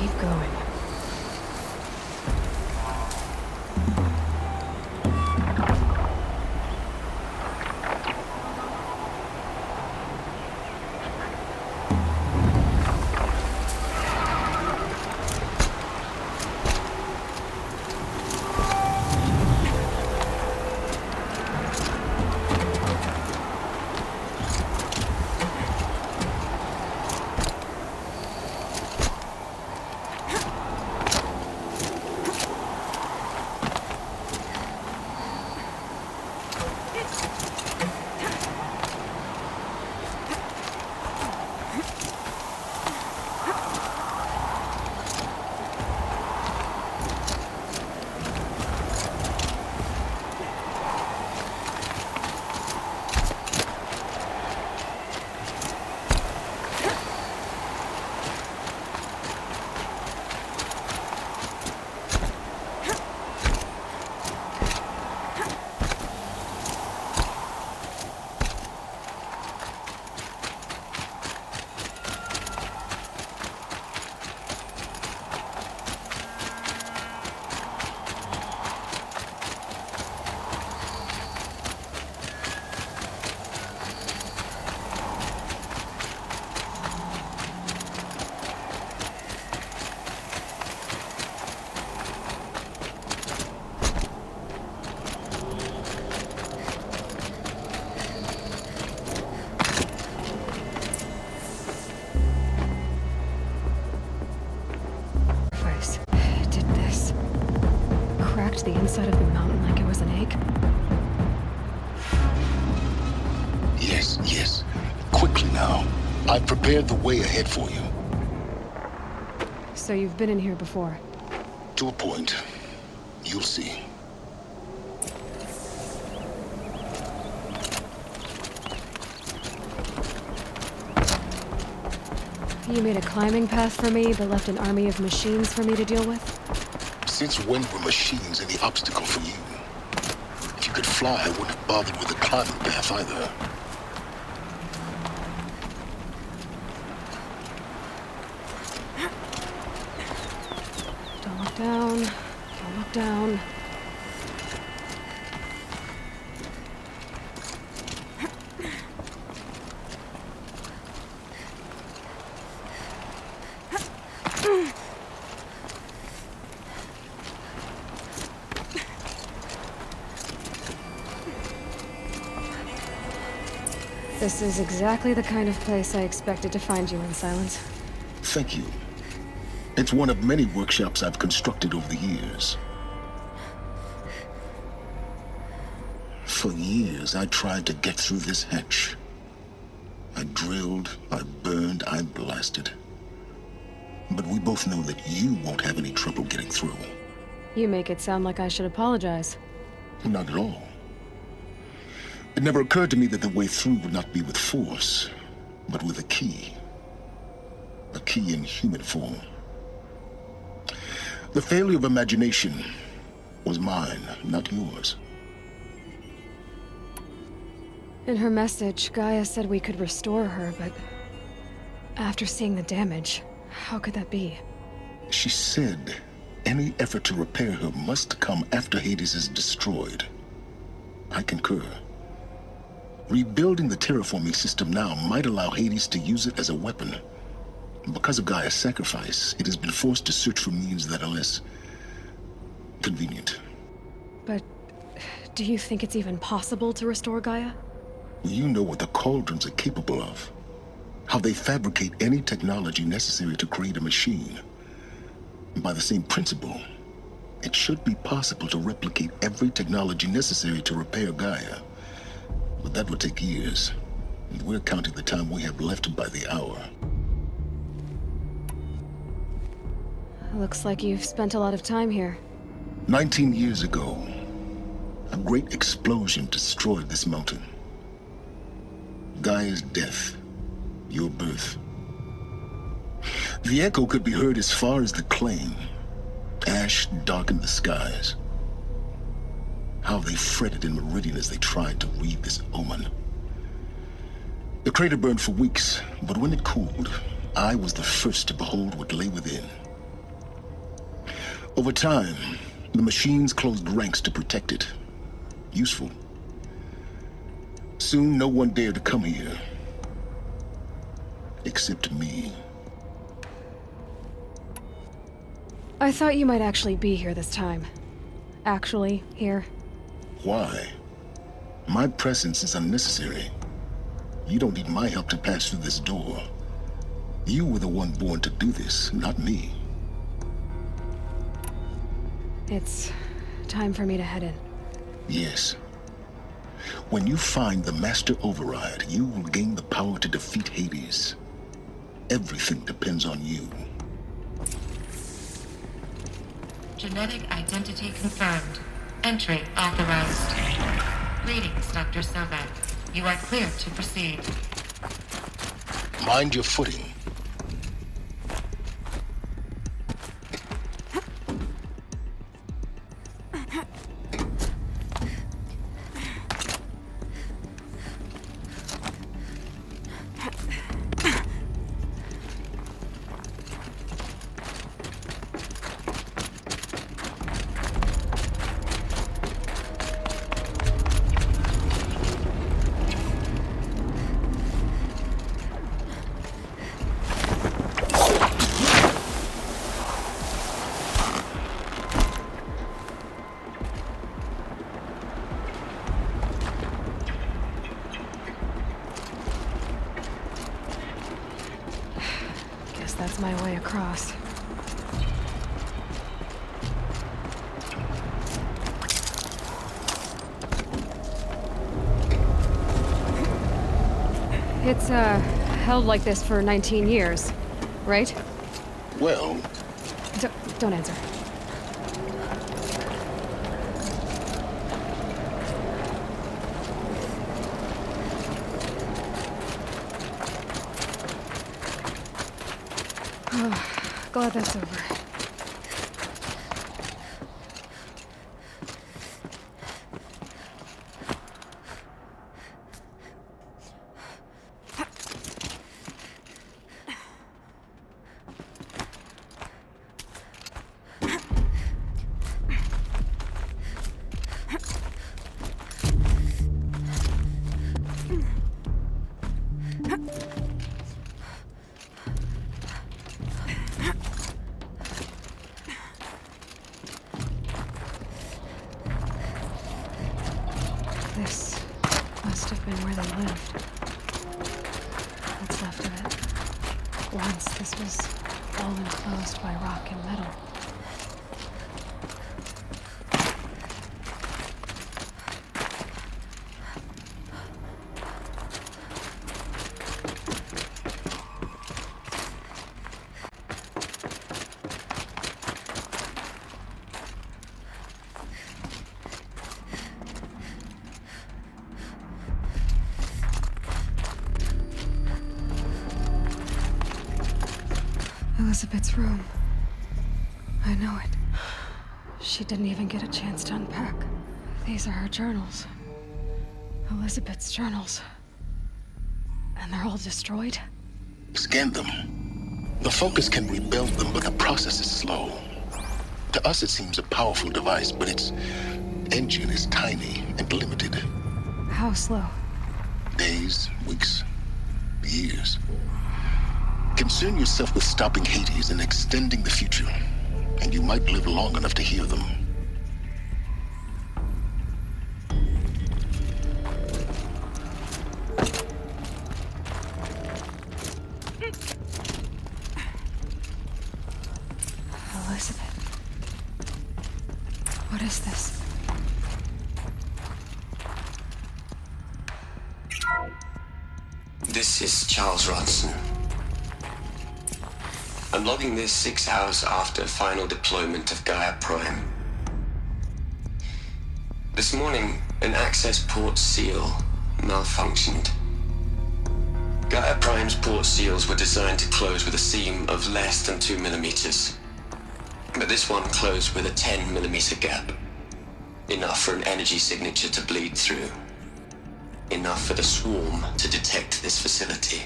keep going. The inside of the mountain like it was an egg? Yes. Quickly now. I've prepared the way ahead for you. So you've been in here before? To a point. You'll see. You made a climbing path for me, but left an army of machines for me to deal with? Since when were machines any obstacle for you? If you could fly, I wouldn't have bothered with the climbing path either. Don't look down. Don't look down. This is exactly the kind of place I expected to find you in, Silence. Thank you. It's one of many workshops I've constructed over the years. For years, I tried to get through this hatch. I drilled, I burned, I blasted. But we both know that you won't have any trouble getting through. You make it sound like I should apologize. Not at all. It never occurred to me that the way through would not be with force, but with a key. A key in human form. The failure of imagination was mine, not yours. In her message, Gaia said we could restore her, but after seeing the damage, how could that be? She said any effort to repair her must come after Hades is destroyed. I concur. Rebuilding the terraforming system now might allow Hades to use it as a weapon. Because of Gaia's sacrifice, it has been forced to search for means that are less convenient. But do you think it's even possible to restore Gaia? You know what the Cauldrons are capable of. How they fabricate any technology necessary to create a machine. By the same principle, it should be possible to replicate every technology necessary to repair Gaia. But that would take years, and we're counting the time we have left by the hour. Looks like you've spent a lot of time here. 19 years ago, a great explosion destroyed this mountain. Gaia's death, your birth. The echo could be heard as far as the claim. Ash darkened the skies. How they fretted in Meridian as they tried to read this omen. The crater burned for weeks, but when it cooled, I was the first to behold what lay within. Over time, the machines closed ranks to protect it. Useful. Soon, no one dared to come here. Except me. I thought you might actually be here this time. Actually, here. Why? My presence is unnecessary. You don't need my help to pass through this door. You were the one born to do this, not me. It's time for me to head in. Yes. When you find the Master Override, you will gain the power to defeat Hades. Everything depends on you. Genetic identity confirmed. Entry authorized. Greetings, Dr. Sovak. You are clear to proceed. Mind your footing. That's my way across. It's, held like this for 19 years, right? Well... Don't answer. Glad that's over. This must have been where they lived. What's left of it. Once this was all enclosed by rock and metal. Elizabeth's room. I know it. She didn't even get a chance to unpack. These are her journals. Elizabeth's journals. And they're all destroyed? Scan them. The Focus can rebuild them, but the process is slow. To us, it seems a powerful device, but its engine is tiny and limited. How slow? Days, weeks, years. Concern yourself with stopping Hades and extending the future, and you might live long enough to hear them. Elizabeth. What is this? This is Charles Rodson. I'm logging this 6 hours after final deployment of Gaia Prime. This morning, an access port seal malfunctioned. Gaia Prime's port seals were designed to close with a seam of less than 2 millimeters. But this one closed with a 10 millimeter gap. Enough for an energy signature to bleed through. Enough for the swarm to detect this facility.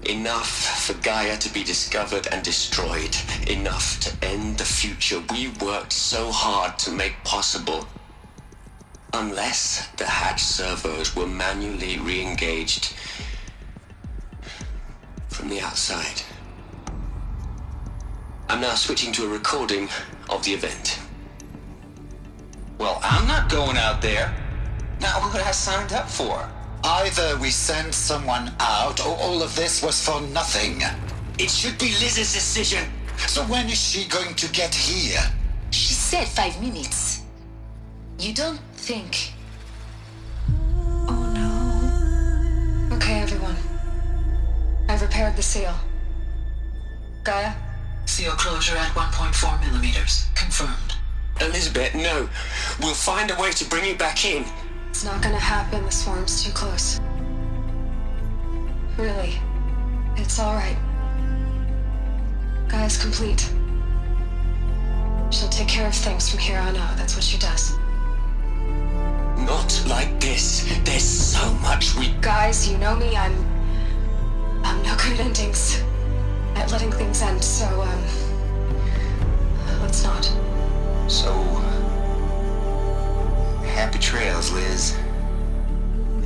Enough for Gaia to be discovered and destroyed. Enough to end the future we worked so hard to make possible. Unless the hatch servos were manually re-engaged from the outside. I'm now switching to a recording of the event. Well, I'm not going out there. Not what I signed up for. Either we send someone out, or all of this was for nothing. It should be Liz's decision. So when is she going to get here? She said 5 minutes. You don't think... Oh no. Okay, everyone. I've repaired the seal. Gaia? Seal closure at 1.4 millimeters. Confirmed. Elizabeth, no. We'll find a way to bring you back in. It's not gonna happen. The swarm's too close. Really. It's alright. Gaia's complete. She'll take care of things from here on out. That's what she does. Not like this. There's so much we... Guys, you know me. I'm no good at endings. At letting things end, so, let's not. So... happy trails, Liz.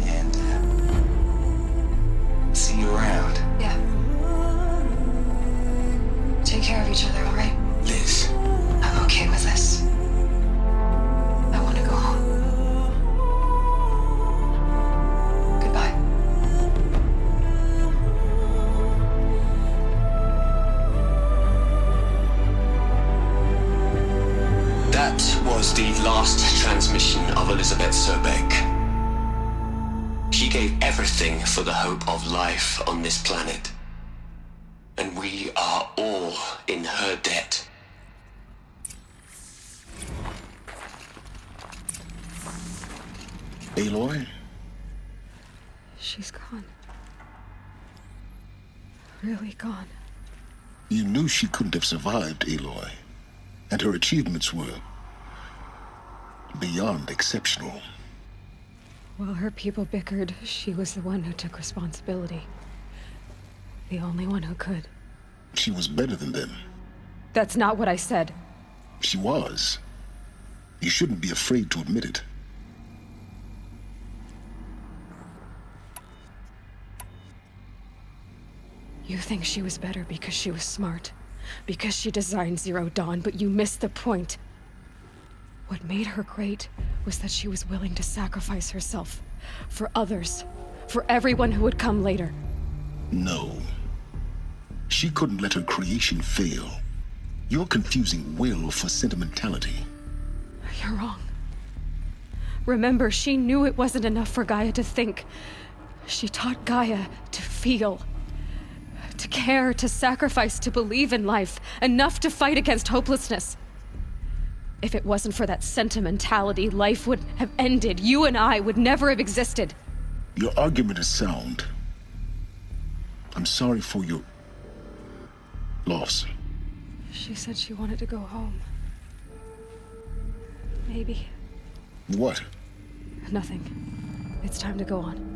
And, see you around. Yeah. Take care of each other, alright? Liz. I'm okay with this. I want to go home. Goodbye. That was the last transmission of Elizabeth Sobeck. She gave everything for the hope of life on this planet. And we are all in her debt. Aloy? She's gone. Really gone. You knew she couldn't have survived, Aloy. And her achievements were beyond exceptional. While her people bickered, she was the one who took responsibility. The only one who could. She was better than them. That's not what I said. She was. You shouldn't be afraid to admit it. You think she was better because she was smart, because she designed Zero Dawn, but you missed the point. What made her great was that she was willing to sacrifice herself for others, for everyone who would come later. No. She couldn't let her creation fail. You're confusing will for sentimentality. You're wrong. Remember, she knew it wasn't enough for Gaia to think. She taught Gaia to feel. To care, to sacrifice, to believe in life, enough to fight against hopelessness. If it wasn't for that sentimentality, life would have ended. You and I would never have existed. Your argument is sound. I'm sorry for your loss. She said she wanted to go home. Maybe. What? Nothing. It's time to go on.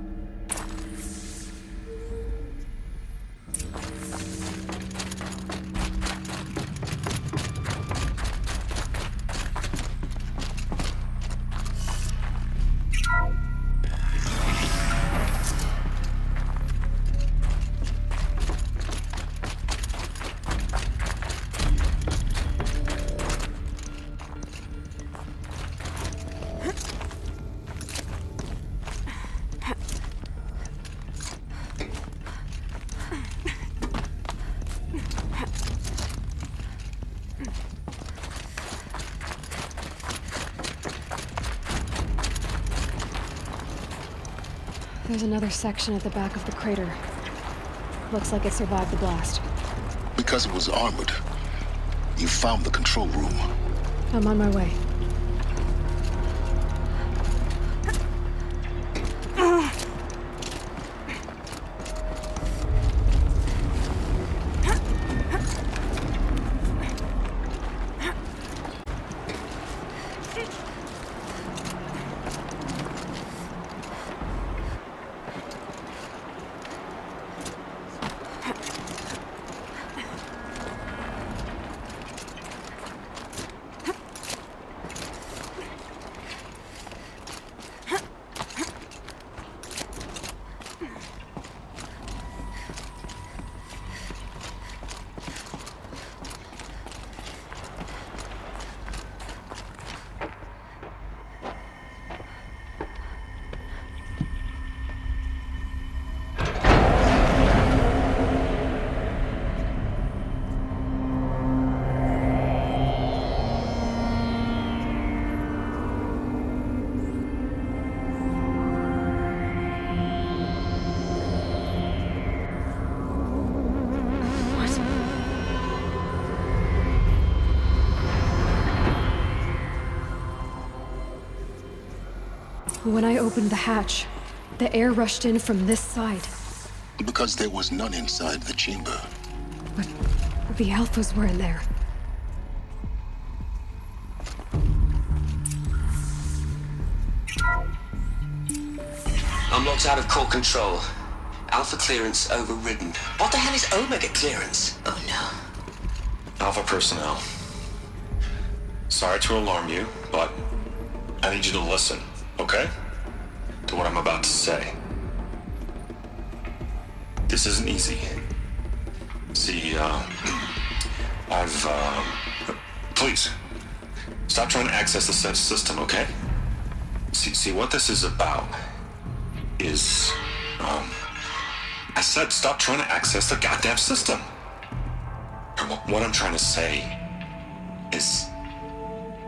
There's another section at the back of the crater. Looks like it survived the blast. Because it was armored. You found the control room. I'm on my way. When I opened the hatch, the air rushed in from this side. Because there was none inside the chamber. But the Alphas were in there. I'm locked out of core control. Alpha clearance overridden. What the hell is Omega clearance? Oh no. Alpha personnel. Sorry to alarm you, but I need you to listen, okay? To what I'm about to say. This isn't easy. See, please, stop trying to access the system, okay? See, what this is about is, I said stop trying to access the goddamn system. What I'm trying to say is,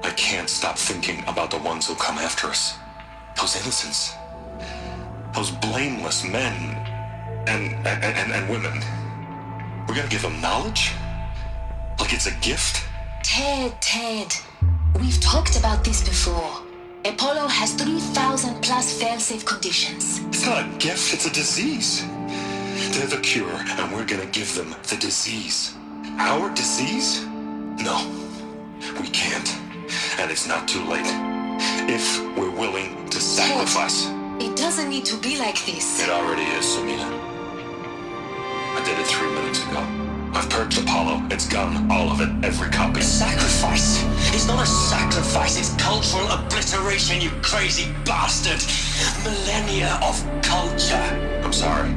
I can't stop thinking about the ones who come after us. Those innocents. Those blameless men and women. We're gonna give them knowledge? Like it's a gift? Ted. We've talked about this before. Apollo has 3,000 plus fail-safe conditions. It's not a gift, it's a disease. They're the cure, and we're gonna give them the disease. Our disease? No, we can't. And it's not too late. If we're willing to sacrifice. It doesn't need to be like this. It already is, Samina. I did it 3 minutes ago. I've purged Apollo. It's gone. All of it. Every copy. Sacrifice? It's not a sacrifice, it's cultural obliteration, you crazy bastard! Millennia of culture! I'm sorry.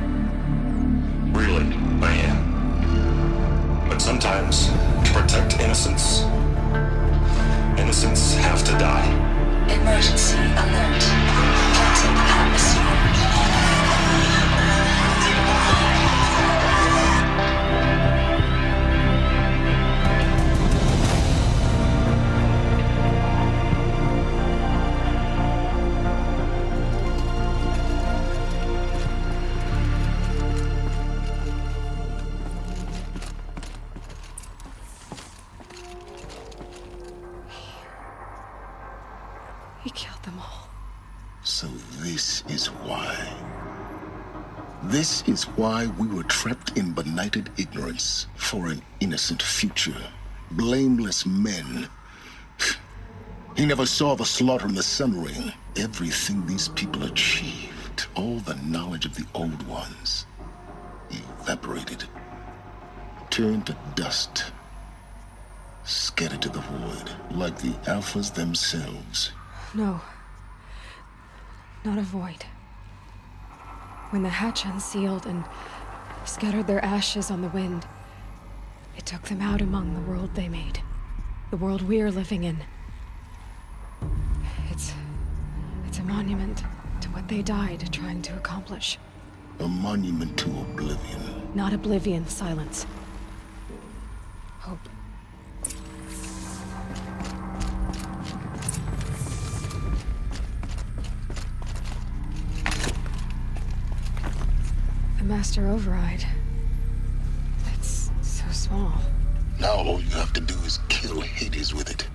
Really, I am. But sometimes, to protect innocence, innocents have to die. Emergency alert. Captain atmosphere. He killed them all. So this is why. This is why we were trapped in benighted ignorance for an innocent future. Blameless men. He never saw the slaughter in the Sun Ring. Everything these people achieved, all the knowledge of the old ones, evaporated, turned to dust, scattered to the void, like the Alphas themselves. No. Not a void. When the hatch unsealed and scattered their ashes on the wind, it took them out among the world they made. The world we're living in. It's a monument to what they died trying to accomplish. A monument to oblivion. Not oblivion, silence. Hope. The master override. It's so small. Now all you have to do is kill Hades with it.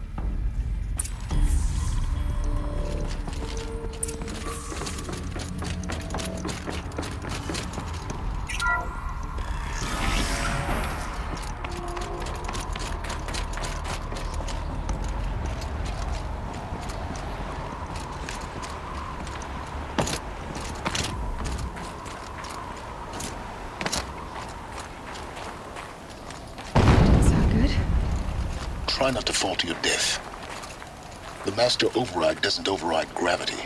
Try not to fall to your death. The master override doesn't override gravity.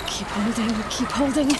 Keep holding, keep holding.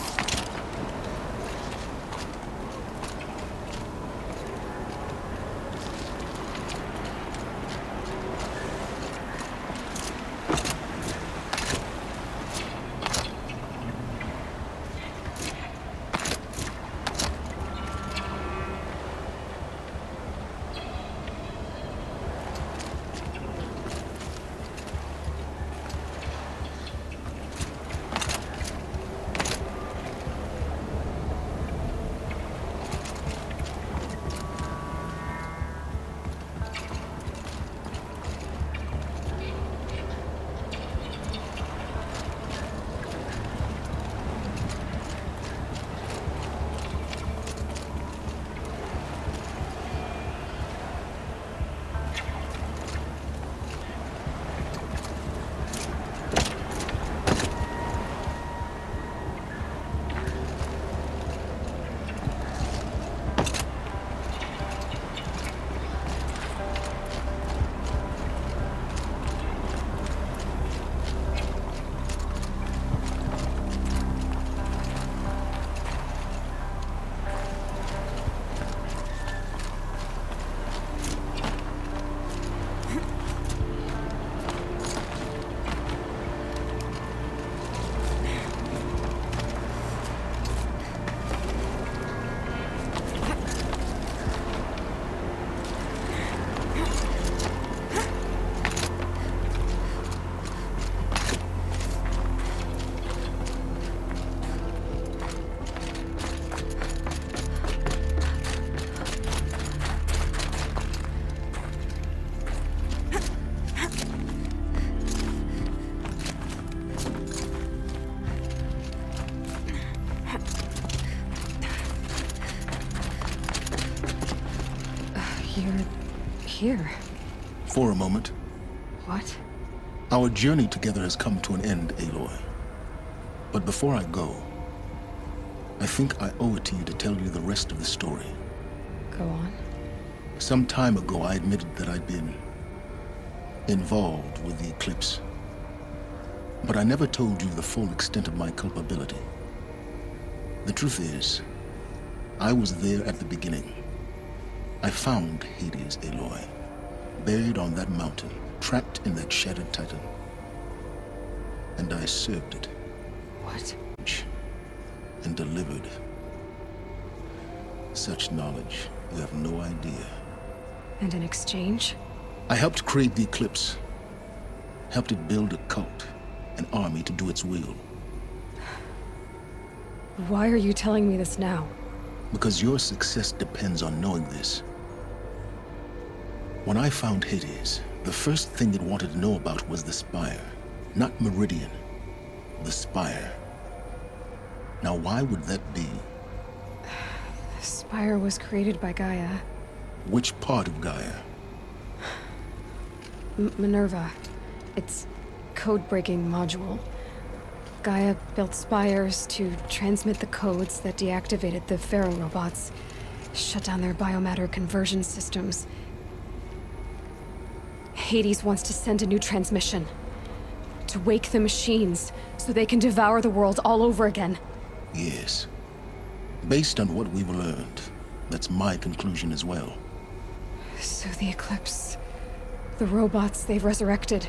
You're here. For a moment. What? Our journey together has come to an end, Aloy. But before I go, I think I owe it to you to tell you the rest of the story. Go on. Some time ago, I admitted that I'd been involved with the eclipse. But I never told you the full extent of my culpability. The truth is, I was there at the beginning. I found Hades, Aloy, buried on that mountain, trapped in that shattered titan. And I served it. What? And delivered. Such knowledge, you have no idea. And in exchange? I helped create the eclipse. Helped it build a cult, an army to do its will. Why are you telling me this now? Because your success depends on knowing this. When I found Hades, the first thing it wanted to know about was the Spire. Not Meridian. The Spire. Now why would that be? The Spire was created by Gaia. Which part of Gaia? Minerva. Its code-breaking module. Gaia built spires to transmit the codes that deactivated the Pharaoh robots, shut down their biomatter conversion systems. Hades wants to send a new transmission. To wake the machines, so they can devour the world all over again. Yes. Based on what we've learned, that's my conclusion as well. So the Eclipse... the robots they've resurrected...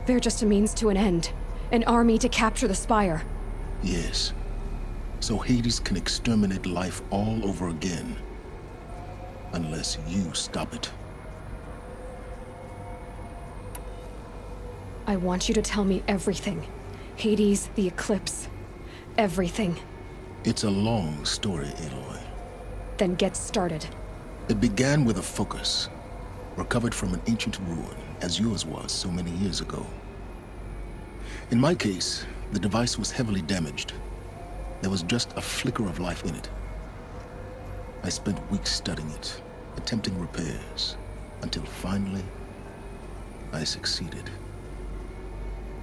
they're just a means to an end. An army to capture the Spire. Yes. So Hades can exterminate life all over again. Unless you stop it. I want you to tell me everything. Hades, the Eclipse. Everything. It's a long story, Aloy. Then get started. It began with a focus, recovered from an ancient ruin, as yours was so many years ago. In my case, the device was heavily damaged. There was just a flicker of life in it. I spent weeks studying it, attempting repairs, until finally, I succeeded.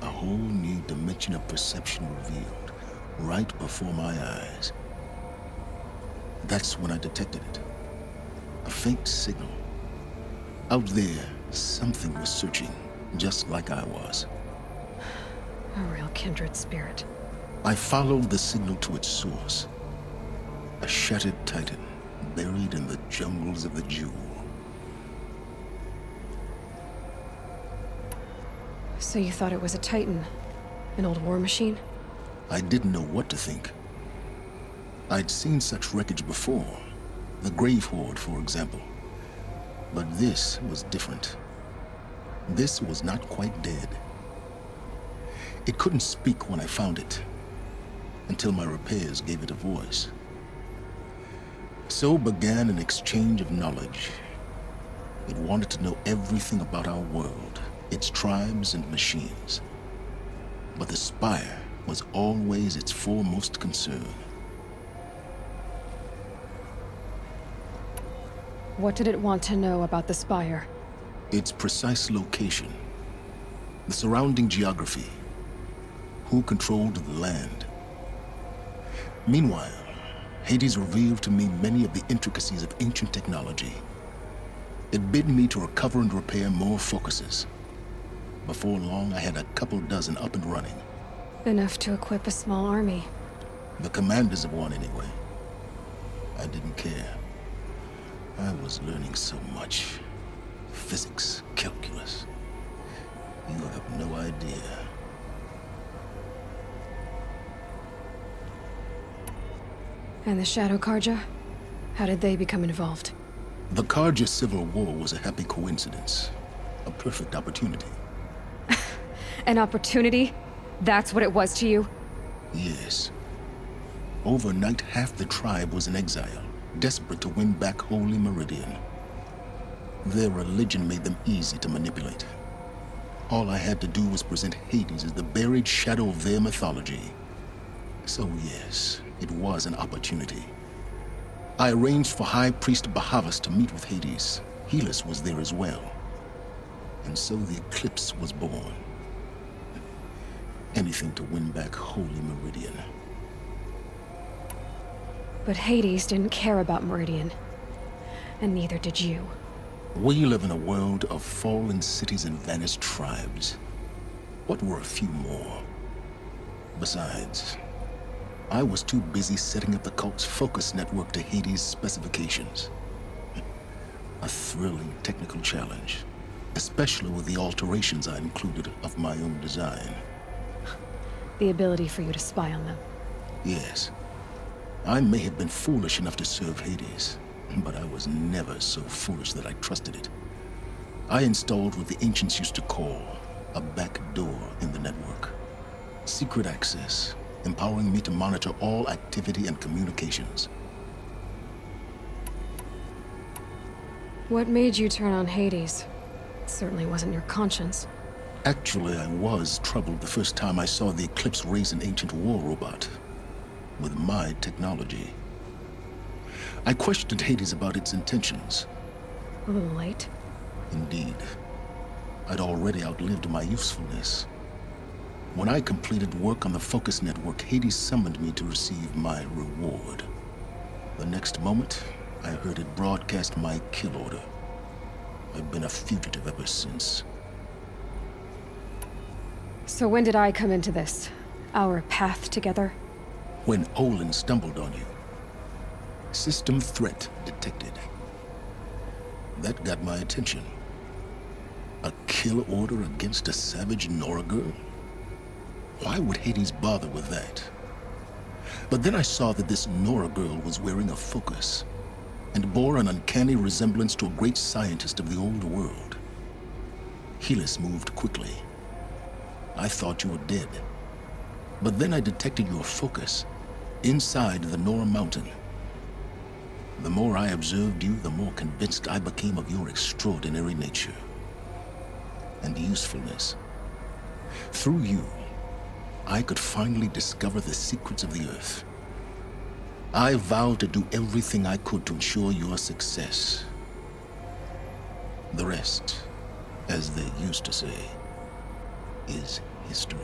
A whole new dimension of perception revealed, right before my eyes. That's when I detected it. A faint signal. Out there, something was searching, just like I was. A real kindred spirit. I followed the signal to its source. A shattered titan, buried in the jungles of the Jewel. So you thought it was a titan? An old war machine? I didn't know what to think. I'd seen such wreckage before. The Grave Horde, for example. But this was different. This was not quite dead. It couldn't speak when I found it, until my repairs gave it a voice. So began an exchange of knowledge. It wanted to know everything about our world, its tribes and machines. But the Spire was always its foremost concern. What did it want to know about the Spire? Its precise location, the surrounding geography, who controlled the land. Meanwhile, Hades revealed to me many of the intricacies of ancient technology. It bid me to recover and repair more focuses. Before long, I had a couple dozen up and running. Enough to equip a small army. The commanders of one, anyway. I didn't care. I was learning so much. Physics, calculus. You have no idea. And the Shadow Karja? How did they become involved? The Karja Civil War was a happy coincidence. A perfect opportunity. An opportunity? That's what it was to you? Yes. Overnight, half the tribe was in exile, desperate to win back Holy Meridian. Their religion made them easy to manipulate. All I had to do was present Hades as the buried shadow of their mythology. So yes, it was an opportunity. I arranged for High Priest Bahavas to meet with Hades, Helis was there as well. And so the Eclipse was born. Anything to win back Holy Meridian. But Hades didn't care about Meridian. And neither did you. We live in a world of fallen cities and vanished tribes. What were a few more? Besides, I was too busy setting up the cult's focus network to Hades' specifications. A thrilling technical challenge, especially with the alterations I included of my own design. The ability for you to spy on them. Yes. I may have been foolish enough to serve Hades, but I was never so foolish that I trusted it. I installed what the ancients used to call a back door in the network. Secret access, empowering me to monitor all activity and communications. What made you turn on Hades? It certainly wasn't your conscience. Actually, I was troubled the first time I saw the Eclipse raise an ancient war robot with my technology. I questioned Hades about its intentions. A little late. Indeed. I'd already outlived my usefulness. When I completed work on the Focus Network, Hades summoned me to receive my reward. The next moment, I heard it broadcast my kill order. I've been a fugitive ever since. So when did I come into this? Our path together? When Olin stumbled on you. System threat detected. That got my attention. A kill order against a savage Nora girl? Why would Hades bother with that? But then I saw that this Nora girl was wearing a focus and bore an uncanny resemblance to a great scientist of the old world. Helis moved quickly. I thought you were dead. But then I detected your focus inside the Nora mountain. The more I observed you, the more convinced I became of your extraordinary nature and usefulness. Through you, I could finally discover the secrets of the Earth. I vowed to do everything I could to ensure your success. The rest, as they used to say, is history.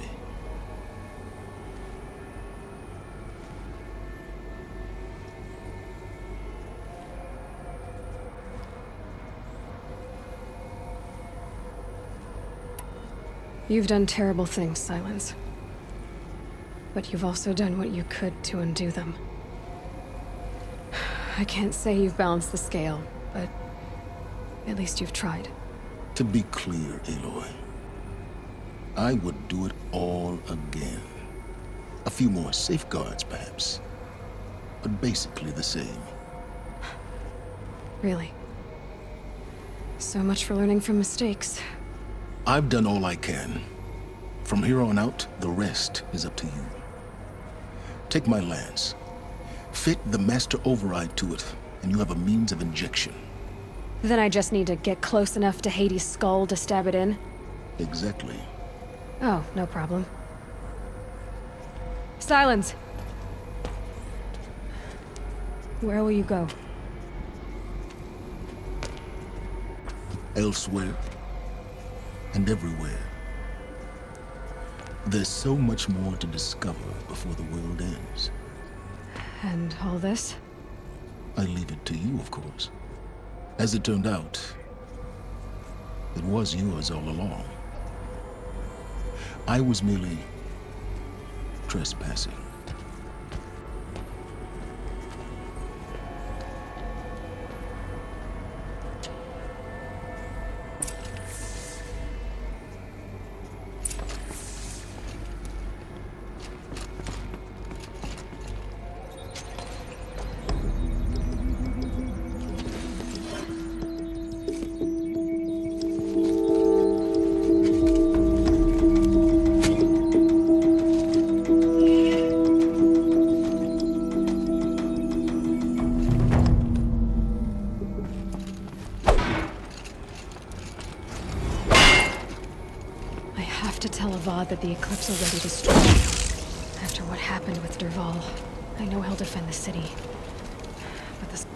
You've done terrible things, Silence. But you've also done what you could to undo them. I can't say you've balanced the scale, but at least you've tried. To be clear, Aloy, I would do it all again. A few more safeguards, perhaps, but basically the same. Really? So much for learning from mistakes. I've done all I can. From here on out, the rest is up to you. Take my lance. Fit the master override to it, and you have a means of injection. Then I just need to get close enough to Hades' skull to stab it in? Exactly. Oh, no problem. Silence! Where will you go? Elsewhere. And everywhere. There's so much more to discover before the world ends. And all this? I leave it to you, of course. As it turned out, it was yours all along. I was merely trespassing. That the Eclipse already destroyed. After what happened with Derval, I know he'll defend the city. But this